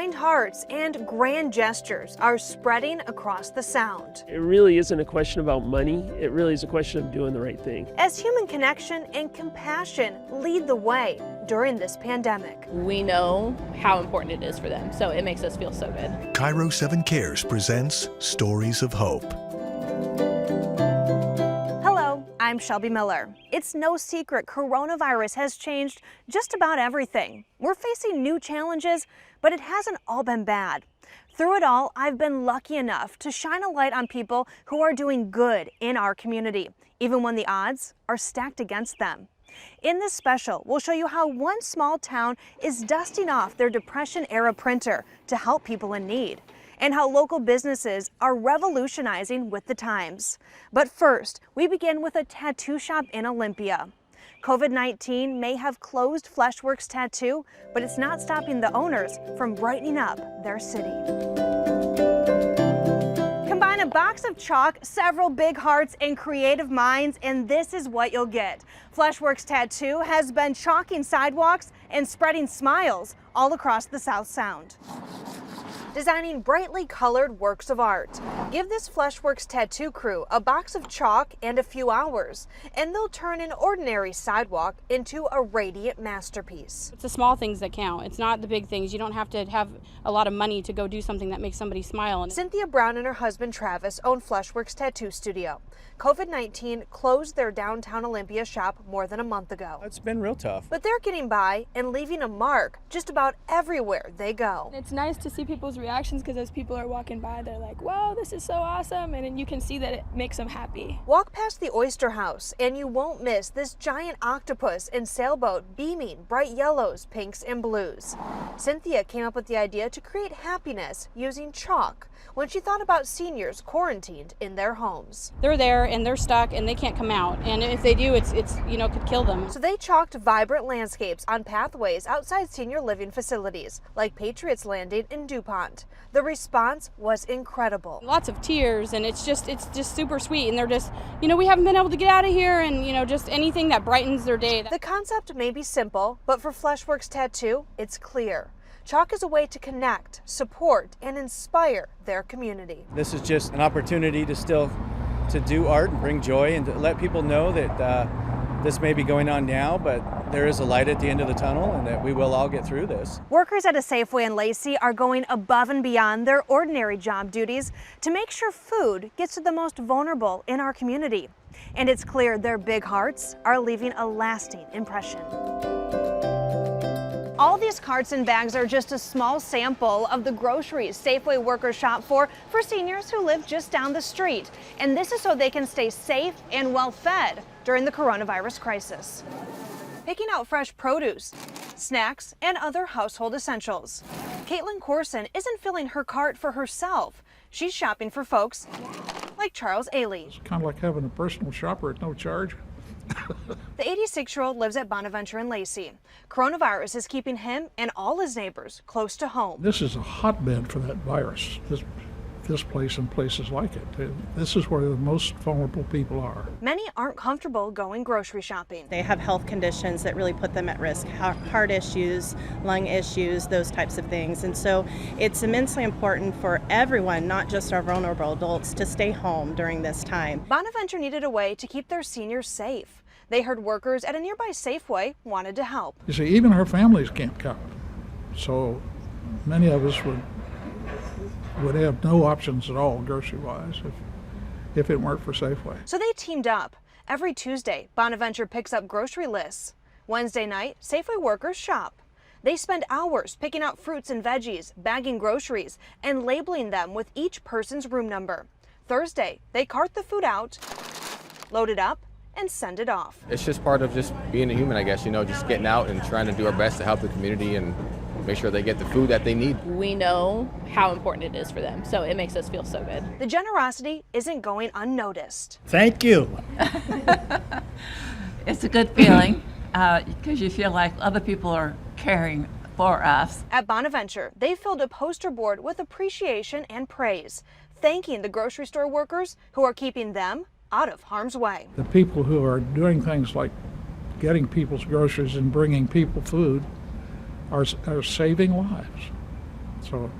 Kind hearts and grand gestures are spreading across the Sound. It really isn't a question about money. It really is a question of doing the right thing. As human connection and compassion lead the way during this pandemic. We know how important it is for them, so it makes us feel so good. KIRO 7 Cares presents Stories of Hope. Hello, I'm Shelby Miller. It's no secret coronavirus has changed just about everything. We're facing new challenges, but it hasn't all been bad. Through it all, I've been lucky enough to shine a light on people who are doing good in our community, even when the odds are stacked against them. In this special, we'll show you how one small town is dusting off their Depression-era printer to help people in need, and how local businesses are revolutionizing with the times. But first, we begin with a tattoo shop in Olympia. COVID-19 may have closed Fleshworks Tattoo, but it's not stopping the owners from brightening up their city. Combine a box of chalk, several big hearts, and creative minds, and this is what you'll get. Fleshworks Tattoo has been chalking sidewalks and spreading smiles all across the South Sound, designing brightly colored works of art. Give this Fleshworks Tattoo crew a box of chalk and a few hours, and they'll turn an ordinary sidewalk into a radiant masterpiece. It's the small things that count. It's not the big things. You don't have to have a lot of money to go do something that makes somebody smile. Cynthia Brown and her husband Travis own Fleshworks Tattoo Studio. COVID-19 closed their downtown Olympia shop more than a month ago. It's been real tough. But they're getting by and leaving a mark just about everywhere they go. It's nice to see people's reactions because as people are walking by, they're like, wow, this is so awesome. And you can see that it makes them happy. Walk past the Oyster House and you won't miss this giant octopus and sailboat beaming bright yellows, pinks, and blues. Cynthia came up with the idea to create happiness using chalk when she thought about seniors quarantined in their homes. They're there and they're stuck and they can't come out. And if they do, it's could kill them. So they chalked vibrant landscapes on pathways outside senior living facilities like Patriots Landing in DuPont. The response was incredible. Lots of tears, and it's just super sweet. And they're just, we haven't been able to get out of here, and just anything that brightens their day. The concept may be simple, but for Fleshworks Tattoo, it's clear. Chalk is a way to connect, support, and inspire their community. This is just an opportunity to do art and bring joy and to let people know that this may be going on now, but there is a light at the end of the tunnel and that we will all get through this. Workers at a Safeway in Lacey are going above and beyond their ordinary job duties to make sure food gets to the most vulnerable in our community. And it's clear their big hearts are leaving a lasting impression. All these carts and bags are just a small sample of the groceries Safeway workers shop for seniors who live just down the street. And this is so they can stay safe and well fed during the coronavirus crisis. Picking out fresh produce, snacks, and other household essentials. Caitlin Corson isn't filling her cart for herself. She's shopping for folks like Charles Ailey. It's kind of like having a personal shopper at no charge. The 86-year-old lives at Bonaventure in Lacey. Coronavirus is keeping him and all his neighbors close to home. This is a hotbed for that virus, this place and places like it. This is where the most vulnerable people are. Many aren't comfortable going grocery shopping. They have health conditions that really put them at risk, heart issues, lung issues, those types of things. And so it's immensely important for everyone, not just our vulnerable adults, to stay home during this time. Bonaventure needed a way to keep their seniors safe. They heard workers at a nearby Safeway wanted to help. You see, even our families can't come. So many of us would have no options at all grocery-wise if it weren't for Safeway. So they teamed up. Every Tuesday, Bonaventure picks up grocery lists. Wednesday night, Safeway workers shop. They spend hours picking out fruits and veggies, bagging groceries, and labeling them with each person's room number. Thursday, they cart the food out, load it up, and send it off. It's just part of just being a human, I guess, just getting out and trying to do our best to help the community and make sure they get the food that they need. We know how important it is for them, so it makes us feel so good. The generosity isn't going unnoticed. Thank you. It's a good feeling because you feel like other people are caring for us. At Bonaventure, they filled a poster board with appreciation and praise, thanking the grocery store workers who are keeping them out of harm's way. The people who are doing things like getting people's groceries and bringing people food are saving lives. So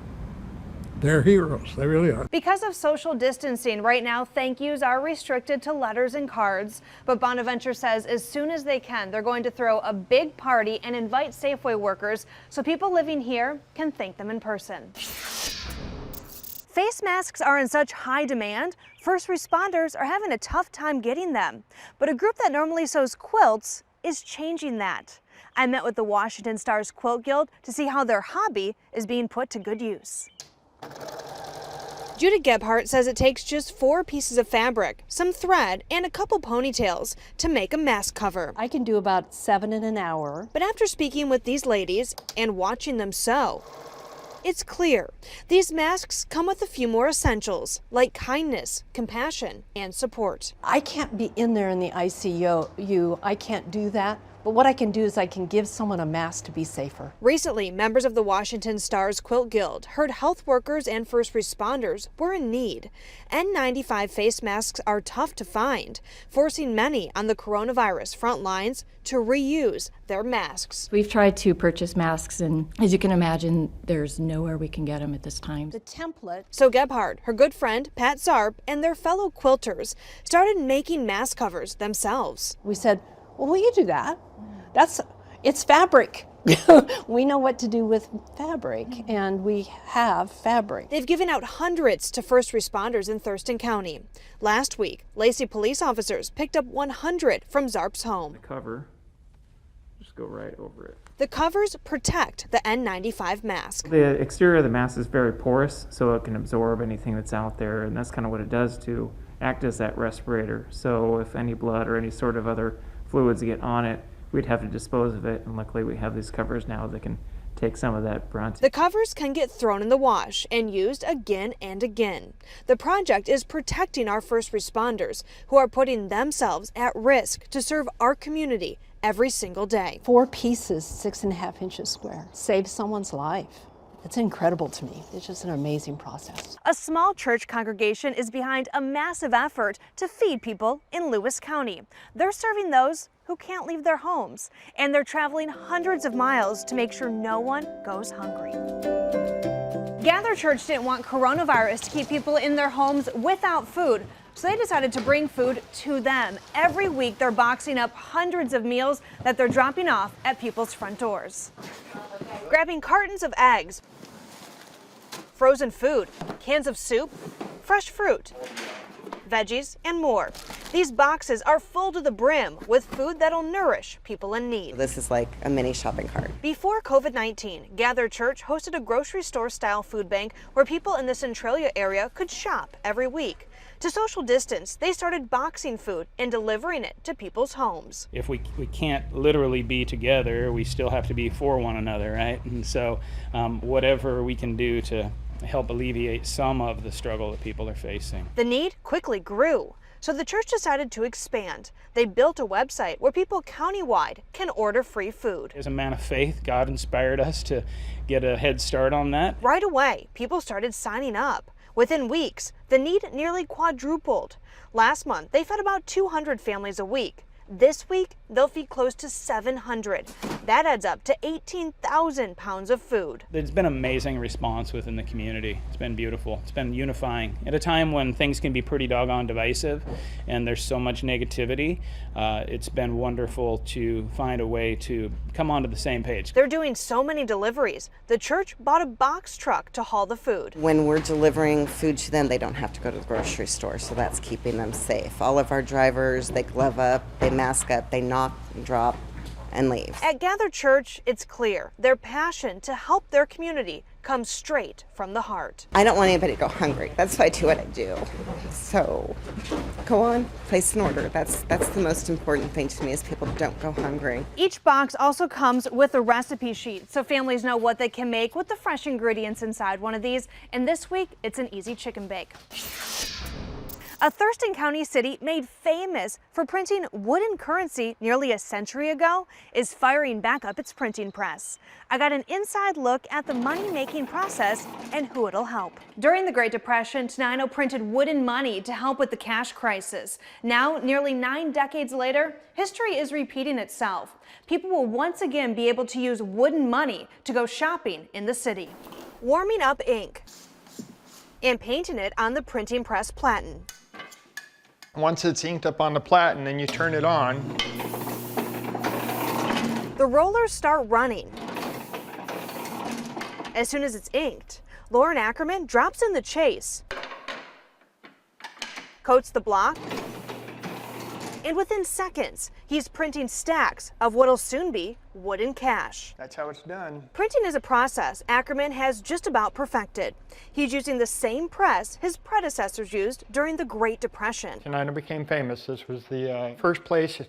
they're heroes, they really are. Because of social distancing, right now thank yous are restricted to letters and cards, but Bonaventure says as soon as they can, they're going to throw a big party and invite Safeway workers so people living here can thank them in person. Face masks are in such high demand, first responders are having a tough time getting them. But a group that normally sews quilts is changing that. I met with the Washington Stars Quilt Guild to see how their hobby is being put to good use. Judy Gebhardt says it takes just 4 pieces of fabric, some thread, and a couple ponytails to make a mask cover. I can do about 7 in an hour. But after speaking with these ladies and watching them sew, it's clear these masks come with a few more essentials like kindness, compassion, and support. I can't be in there in the ICU. I can't do that. But what I can do is I can give someone a mask to be safer. Recently, members of the Washington Stars Quilt Guild heard health workers and first responders were in need. N95 face masks are tough to find, forcing many on the coronavirus front lines to reuse their masks. We've tried to purchase masks, and as you can imagine, there's nowhere we can get them at this time. The template. So Gebhardt, her good friend Pat Zarp, and their fellow quilters started making mask covers themselves. We said, well, will you do that? It's fabric. We know what to do with fabric, and we have fabric. They've given out hundreds to first responders in Thurston County. Last week, Lacey police officers picked up 100 from Zarp's home. The cover, just go right over it. The covers protect the N95 mask. The exterior of the mask is very porous, so it can absorb anything that's out there, and that's kind of what it does to act as that respirator. So if any blood or any sort of other fluids get on it, we'd have to dispose of it, and luckily we have these covers now that can take some of that brunt. The covers can get thrown in the wash and used again and again. The project is protecting our first responders who are putting themselves at risk to serve our community every single day. 4 pieces, 6.5 inches square, saves someone's life. It's incredible to me. It's just an amazing process. A small church congregation is behind a massive effort to feed people in Lewis County. They're serving those who can't leave their homes, and they're traveling hundreds of miles to make sure no one goes hungry. Gather Church didn't want coronavirus to keep people in their homes without food, so they decided to bring food to them. Every week, they're boxing up hundreds of meals that they're dropping off at people's front doors. Grabbing cartons of eggs, frozen food, cans of soup, fresh fruit, veggies, and more. These boxes are full to the brim with food that'll nourish people in need. This is like a mini shopping cart. Before COVID-19, Gather Church hosted a grocery store-style food bank where people in the Centralia area could shop every week. To social distance, they started boxing food and delivering it to people's homes. If we can't literally be together, we still have to be for one another, right? And so whatever we can do to help alleviate some of the struggle that people are facing. The need quickly grew, so the church decided to expand. They built a website where people countywide can order free food. As a man of faith, God inspired us to get a head start on that. Right away, people started signing up. Within weeks, the need nearly quadrupled. Last month, they fed about 200 families a week. This week, they'll feed close to 700. That adds up to 18,000 pounds of food. There's been amazing response within the community. It's been beautiful. It's been unifying. At a time when things can be pretty doggone divisive and there's so much negativity, it's been wonderful to find a way to come onto the same page. They're doing so many deliveries. The church bought a box truck to haul the food. When we're delivering food to them, they don't have to go to the grocery store, so that's keeping them safe. All of our drivers, they glove up, they mask up, they knock, drop, and leave. At Gather Church, it's clear their passion to help their community comes straight from the heart. I don't want anybody to go hungry. That's why I do what I do. So go on, place an order. That's the most important thing to me, is people don't go hungry. Each box also comes with a recipe sheet so families know what they can make with the fresh ingredients inside one of these. And this week, it's an easy chicken bake. A Thurston County city made famous for printing wooden currency nearly a century ago is firing back up its printing press. I got an inside look at the money-making process and who it'll help. During the Great Depression, Tenino printed wooden money to help with the cash crisis. Now, nearly 9 decades later, history is repeating itself. People will once again be able to use wooden money to go shopping in the city. warming up ink and painting it on the printing press platen. Once it's inked up on the platen and you turn it on, the rollers start running. As soon as it's inked, Lauren Ackerman drops in the chase, coats the block, and within seconds, he's printing stacks of what'll soon be wooden cash. that's how it's done. Printing is a process Ackerman has just about perfected. He's using the same press his predecessors used during the Great Depression. Tenino became famous. This was the first place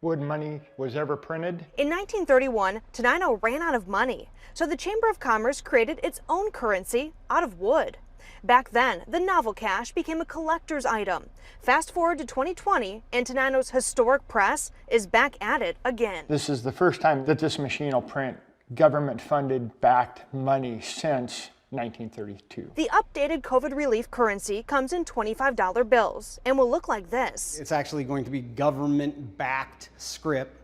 wooden money was ever printed. In 1931, Tenino ran out of money, so the Chamber of Commerce created its own currency out of wood. Back then, the novel cash became a collector's item. Fast forward to 2020, and Tenino's historic press is back at it again. This is the first time that this machine will print government-funded backed money since 1932. The updated COVID relief currency comes in $25 bills and will look like this. It's actually going to be government-backed scrip,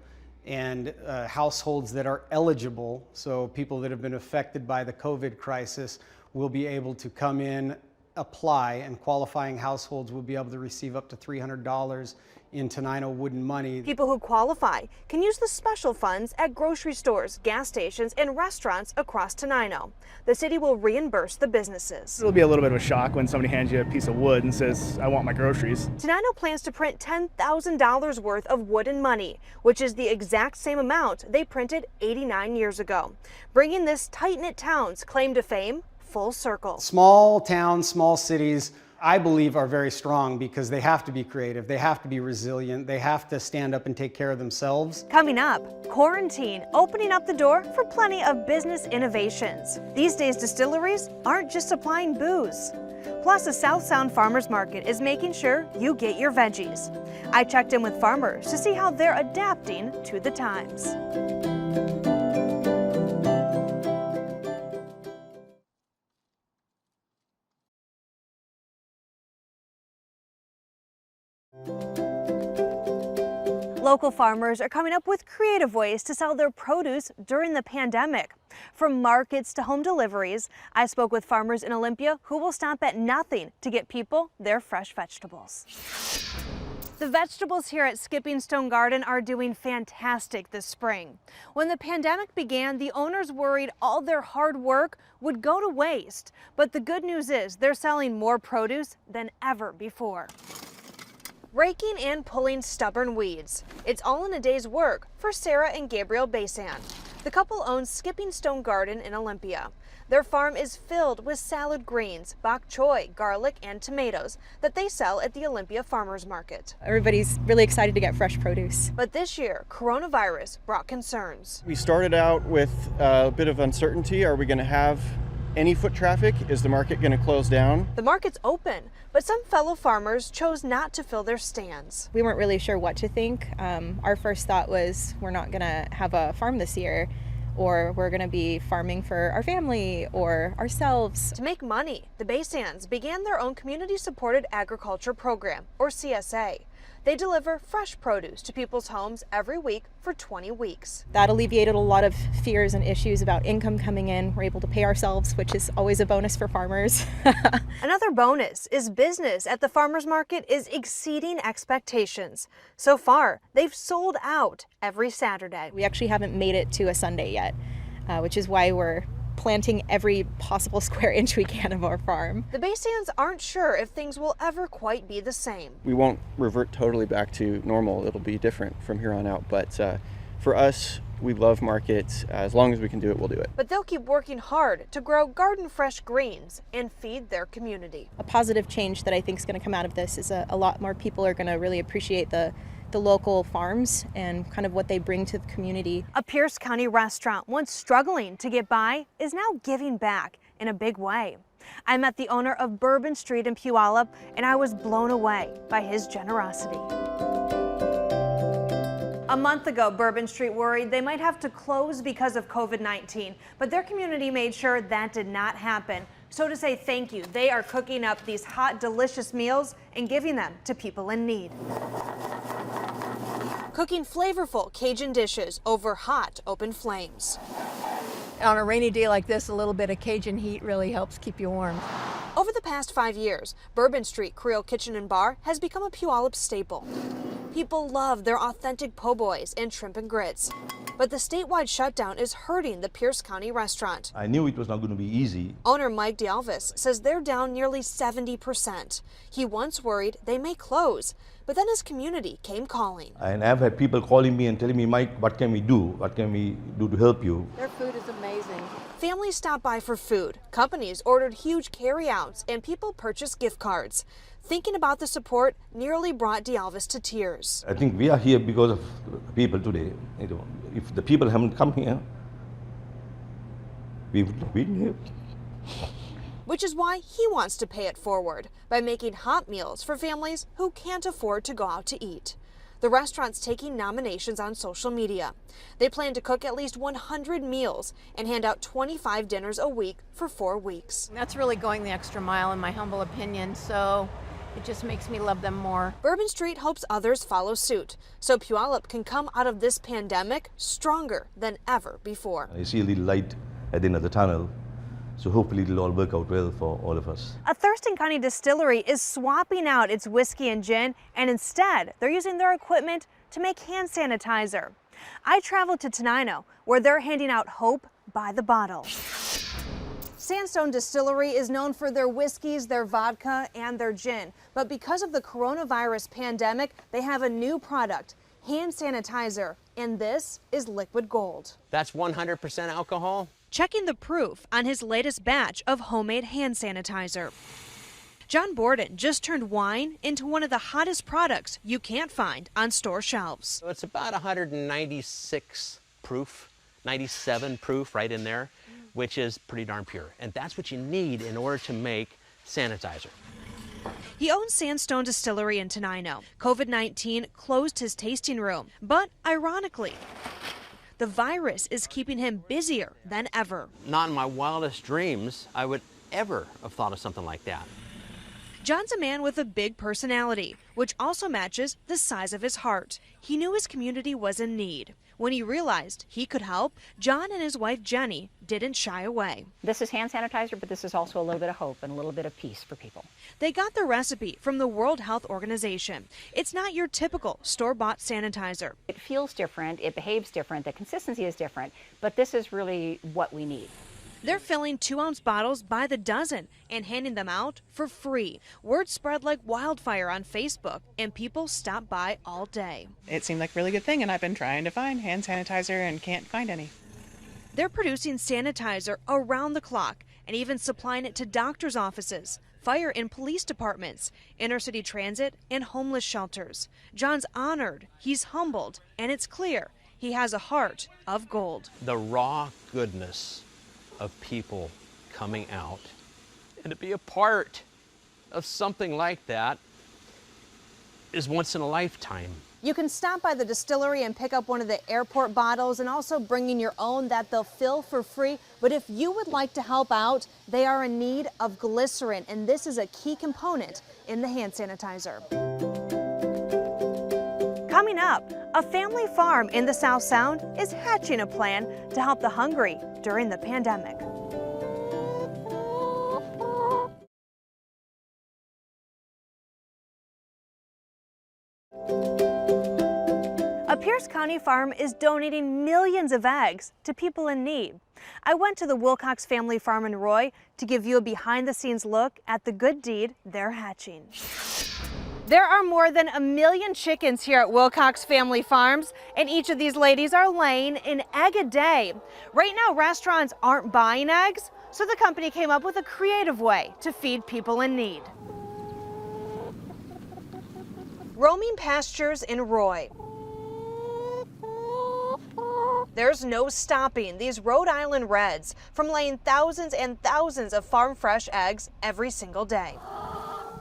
and households that are eligible, so people that have been affected by the COVID crisis, will be able to come in, apply, and qualifying households will be able to receive up to $300 in Tenino wooden money. People who qualify can use the special funds at grocery stores, gas stations, and restaurants across Tenino. The city will reimburse the businesses. It'll be a little bit of a shock when somebody hands you a piece of wood and says, I want my groceries. Tenino plans to print $10,000 worth of wooden money, which is the exact same amount they printed 89 years ago, bringing this tight-knit town's claim to fame full circle. Small towns, small cities, I believe, are very strong because they have to be creative, they have to be resilient, they have to stand up and take care of themselves. Coming up, quarantine opening up the door for plenty of business innovations. These days, distilleries aren't just supplying booze. Plus, the South Sound Farmers Market is making sure you get your veggies. I checked in with farmers to see how they're adapting to the times. Local farmers are coming up with creative ways to sell their produce during the pandemic. From markets to home deliveries, I spoke with farmers in Olympia who will stop at nothing to get people their fresh vegetables. The vegetables here at Skipping Stone Garden are doing fantastic this spring. When the pandemic began, the owners worried all their hard work would go to waste. But the good news is they're selling more produce than ever before. Raking and pulling stubborn weeds. It's all in a day's work for Sarah and Gabriel Basan. The couple owns Skipping Stone Garden in Olympia. Their farm is filled with salad greens, bok choy, garlic, and tomatoes that they sell at the Olympia Farmers Market. Everybody's really excited to get fresh produce. But this year, coronavirus brought concerns. We started out with a bit of uncertainty. Are we going to have any foot traffic? Is the market going to close down? The market's open, but some fellow farmers chose not to fill their stands. We weren't really sure what to think. Our first thought was we're not going to have a farm this year, or we're going to be farming for our family or ourselves. To make money, the Basans began their own community-supported agriculture program, or CSA. They deliver fresh produce to people's homes every week for 20 weeks. That alleviated a lot of fears and issues about income coming in. We're able to pay ourselves, which is always a bonus for farmers. Another bonus is business at the farmers market is exceeding expectations. So far, they've sold out every Saturday. We actually haven't made it to a Sunday yet, which is why we're planting every possible square inch we can of our farm. The Basans aren't sure if things will ever quite be the same. We won't revert totally back to normal. It'll be different from here on out. But for us, we love markets. As long as we can do it, we'll do it. But they'll keep working hard to grow garden fresh greens and feed their community. A positive change that I think is going to come out of this is a lot more people are going to really appreciate the local farms and kind of what they bring to the community. A Pierce County restaurant, once struggling to get by, is now giving back in a big way. I met the owner of Bourbon Street in Puyallup, and I was blown away by his generosity. A month ago, Bourbon Street worried they might have to close because of COVID-19, but their community made sure that did not happen. So to say thank you, they are cooking up these hot, delicious meals and giving them to people in need. Cooking flavorful Cajun dishes over hot, open flames. On a rainy day like this, a little bit of Cajun heat really helps keep you warm. Over the past 5 years, Bourbon Street Creole Kitchen and Bar has become a Puyallup staple. People love their authentic po' boys and shrimp and grits. But the statewide shutdown is hurting the Pierce County restaurant. I knew it was not going to be easy. Owner Mike DeAlvis says they're down nearly 70%. He once worried they may close, but then his community came calling. And I've had people calling me and telling me, Mike, what can we do? What can we do to help you? Their food is amazing. Families stopped by for food. Companies ordered huge carryouts, and people purchased gift cards. Thinking about the support nearly brought DeAlvis to tears. I think we are here because of people today. You know, if the people haven't come here, we would not be here. Which is why he wants to pay it forward by making hot meals for families who can't afford to go out to eat. The restaurant's taking nominations on social media. They plan to cook at least 100 meals and hand out 25 dinners a week for 4 weeks. That's really going the extra mile in my humble opinion, so it just makes me love them more. Bourbon Street hopes others follow suit, so Puyallup can come out of this pandemic stronger than ever before. I see a little light at the end of the tunnel, so hopefully it'll all work out well for all of us. A Thurston County distillery is swapping out its whiskey and gin, and instead they're using their equipment to make hand sanitizer. I traveled to Tenino, where they're handing out hope by the bottle. Sandstone Distillery is known for their whiskeys, their vodka, and their gin. But because of the coronavirus pandemic, they have a new product, hand sanitizer, and this is liquid gold. That's 100% alcohol. Checking the proof on his latest batch of homemade hand sanitizer. John Borden just turned wine into one of the hottest products you can't find on store shelves. So it's about 196 proof, 97 proof right in there, which is pretty darn pure. And that's what you need in order to make sanitizer. He owns Sandstone Distillery in Tenino. COVID-19 closed his tasting room, but ironically, the virus is keeping him busier than ever. Not in my wildest dreams I would ever have thought of something like that. John's a man with a big personality, which also matches the size of his heart. He knew his community was in need. When he realized he could help, John and his wife Jenny didn't shy away. This is hand sanitizer, but this is also a little bit of hope and a little bit of peace for people. They got the recipe from the World Health Organization. It's not your typical store-bought sanitizer. It feels different, it behaves different, the consistency is different, but this is really what we need. They're filling 2-ounce bottles by the dozen and handing them out for free. Word spread like wildfire on Facebook, and people stop by all day. It seemed like a really good thing, and I've been trying to find hand sanitizer and can't find any. They're producing sanitizer around the clock and even supplying it to doctors' offices, fire and police departments, inner-city transit, and homeless shelters. John's honored, he's humbled, and it's clear he has a heart of gold. The raw goodness of people coming out and to be a part of something like that is once in a lifetime. You can stop by the distillery and pick up one of the airport bottles and also bring in your own that they'll fill for free. But if you would like to help out, they are in need of glycerin, and this is a key component in the hand sanitizer. Coming up, a family farm in the South Sound is hatching a plan to help the hungry during the pandemic. A Pierce County farm is donating millions of eggs to people in need. I went to the Wilcox family farm in Roy to give you a behind-the-scenes look at the good deed they're hatching. There are more than 1 million chickens here at Wilcox Family Farms, and each of these ladies are laying an egg a day. Right now, restaurants aren't buying eggs, so the company came up with a creative way to feed people in need. Roaming pastures in Roy. There's no stopping these Rhode Island Reds from laying thousands and thousands of farm fresh eggs every single day.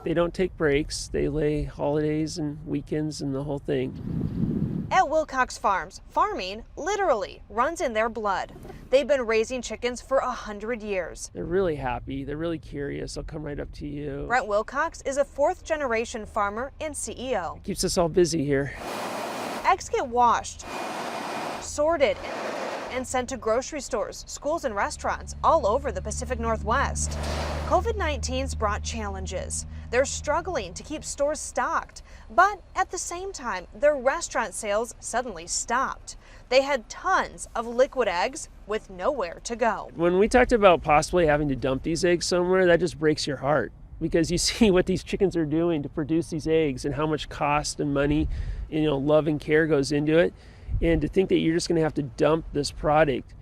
They don't take breaks. They lay holidays and weekends and the whole thing. At Wilcox Farms, farming literally runs in their blood. They've been raising chickens for 100 years. They're really happy. They're really curious. They'll come right up to you. Brent Wilcox is a 4th-generation farmer and CEO. Keeps us all busy here. Eggs get washed, sorted, and sent to grocery stores, schools, and restaurants all over the Pacific Northwest. COVID-19's brought challenges. They're struggling to keep stores stocked, but at the same time, their restaurant sales suddenly stopped. They had tons of liquid eggs with nowhere to go. When we talked about possibly having to dump these eggs somewhere, that just breaks your heart, because you see what these chickens are doing to produce these eggs and how much cost and money, love and care goes into it. And to think that you're just going to have to dump this product,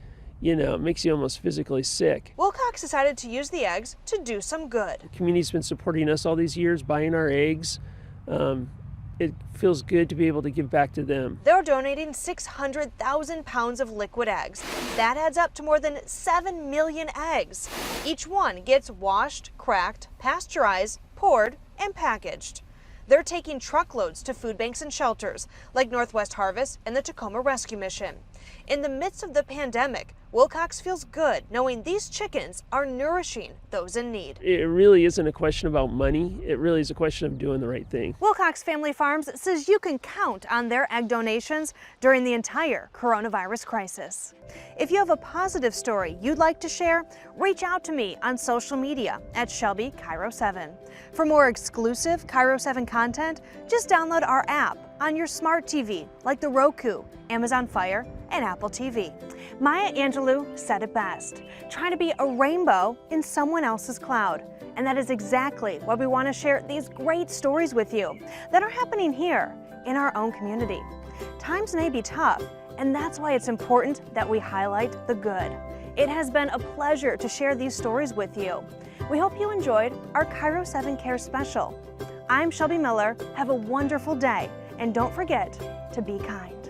it makes you almost physically sick. Wilcox decided to use the eggs to do some good. The community's been supporting us all these years, buying our eggs. It feels good to be able to give back to them. They're donating 600,000 pounds of liquid eggs. That adds up to more than 7 million eggs. Each one gets washed, cracked, pasteurized, poured, and packaged. They're taking truckloads to food banks and shelters like Northwest Harvest and the Tacoma Rescue Mission. In the midst of the pandemic, Wilcox feels good knowing these chickens are nourishing those in need. It really isn't a question about money. It really is a question of doing the right thing. Wilcox Family Farms says you can count on their egg donations during the entire coronavirus crisis. If you have a positive story you'd like to share, reach out to me on social media at Shelby KIRO 7. For more exclusive KIRO 7 content, just download our app on your smart TV like the Roku, Amazon Fire, and Apple TV. Maya Angelou said it best, trying to be a rainbow in someone else's cloud. And that is exactly why we want to share these great stories with you that are happening here in our own community. Times may be tough, and that's why it's important that we highlight the good. It has been a pleasure to share these stories with you. We hope you enjoyed our KIRO 7 Care Special. I'm Shelby Miller. Have a wonderful day, and don't forget to be kind.